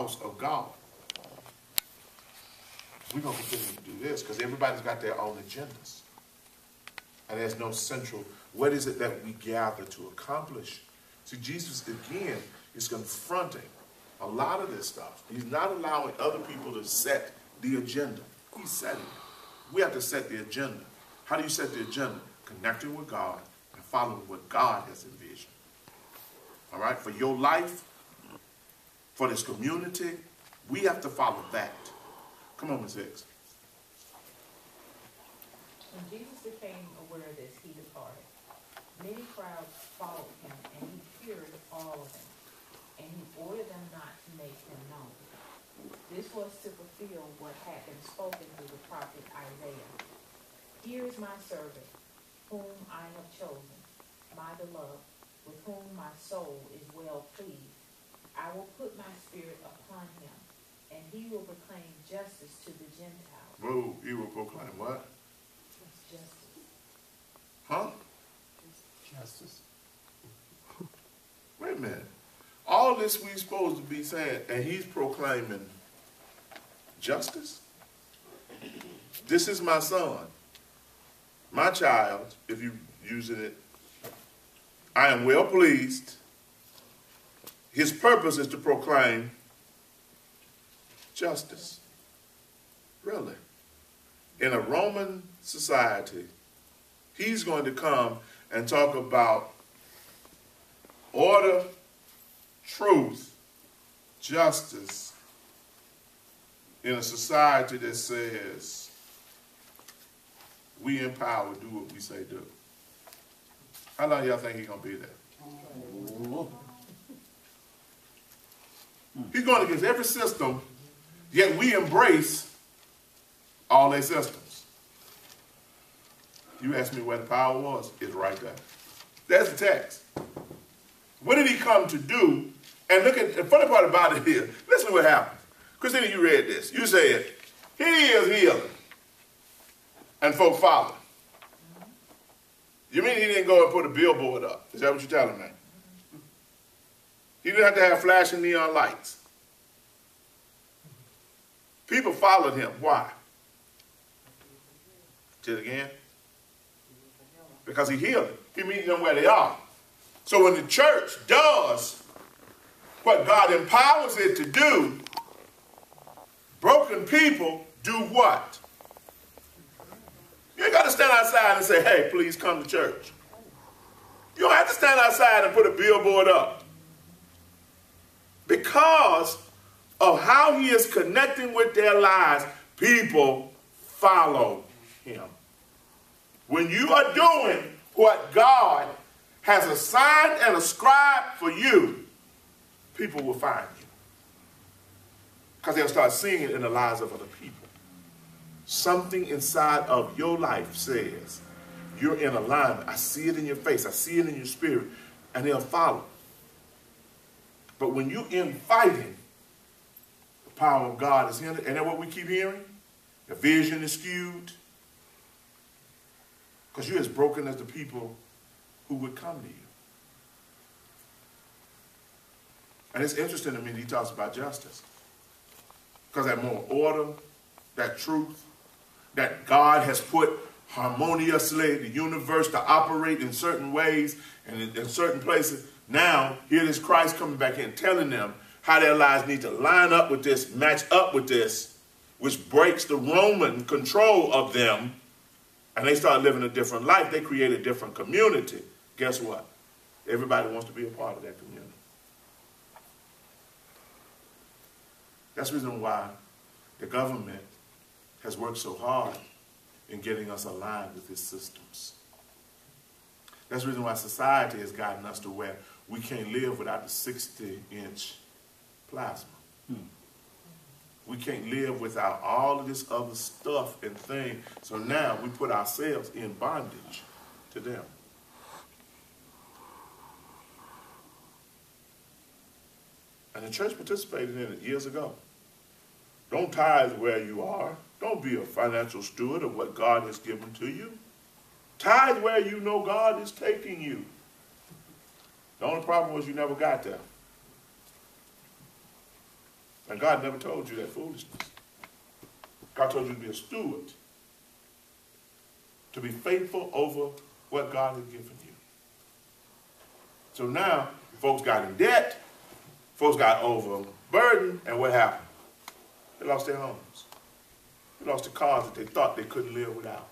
house of God. We're going to continue to do this because everybody's got their own agendas. And there's no central, what is it that we gather to accomplish? See, Jesus, again, is confronting a lot of this stuff. He's not allowing other people to set the agenda. He's setting it. We have to set the agenda. How do you set the agenda? Connecting with God and following what God has envisioned. All right? For your life, for this community, we have to follow that. Come on, Ms. Hicks. When Jesus became aware of this, he departed. Many crowds followed him, and he cured all of them, and he ordered them not to make him known. This was to fulfill what had been spoken through the prophet Isaiah. Here is my servant, whom I have chosen, my beloved, with whom my soul is well pleased. I will put my spirit upon him, and he will proclaim justice to the Gentiles. Whoa, he will proclaim what? Justice. Huh? Justice. Wait a minute. All this we supposed to be saying, and he's proclaiming justice? This is my son, my child, if you using it. I am well pleased. His purpose is to proclaim justice. Really? In a Roman society, he's going to come and talk about order, truth, justice in a society that says we in power, do what we say do. How long y'all think he's going to be there? He's going against every system, yet we embrace all their systems. You ask me where the power was, it's right there. That's the text. What did he come to do? And look at the funny part about it here. Listen to what happened. Christina, you read this. You said, he is healing. And folk followed. You mean he didn't go and put a billboard up? Is that what you're telling me? He didn't have to have flashing neon lights. People followed him. Why? Say it again. Because he healed them. He meets them where they are. So when the church does what God empowers it to do, broken people do what? You ain't got to stand outside and say, hey, please come to church. You don't have to stand outside and put a billboard up. Because of how he is connecting with their lives, people follow him. When you are doing what God has assigned and ascribed for you, people will find you. Because they'll start seeing it in the lives of other people. Something inside of your life says, you're in alignment. I see it in your face. I see it in your spirit. And they'll follow. But when you're in fighting, the power of God is hindered. And that's what we keep hearing. The vision is skewed. Because you're as broken as the people who would come to you. And it's interesting to me that he talks about justice. Because that more order, that truth, that God has put harmoniously the universe to operate in certain ways and in certain places. Now, here is Christ coming back in telling them how their lives need to line up with this, match up with this, which breaks the Roman control of them, and they start living a different life. They create a different community. Guess what? Everybody wants to be a part of that community. That's the reason why the government has worked so hard in getting us aligned with its systems. That's the reason why society has gotten us to where we can't live without the 60-inch plasma. We can't live without all of this other stuff and thing. So now we put ourselves in bondage to them. And the church participated in it years ago. Don't tithe where you are. Don't be a financial steward of what God has given to you. Tithe where you know God is taking you. The only problem was you never got there. And God never told you that foolishness. God told you to be a steward, to be faithful over what God has given you. So now, folks got in debt, folks got overburdened, and what happened? They lost their homes. They lost the cars that they thought they couldn't live without.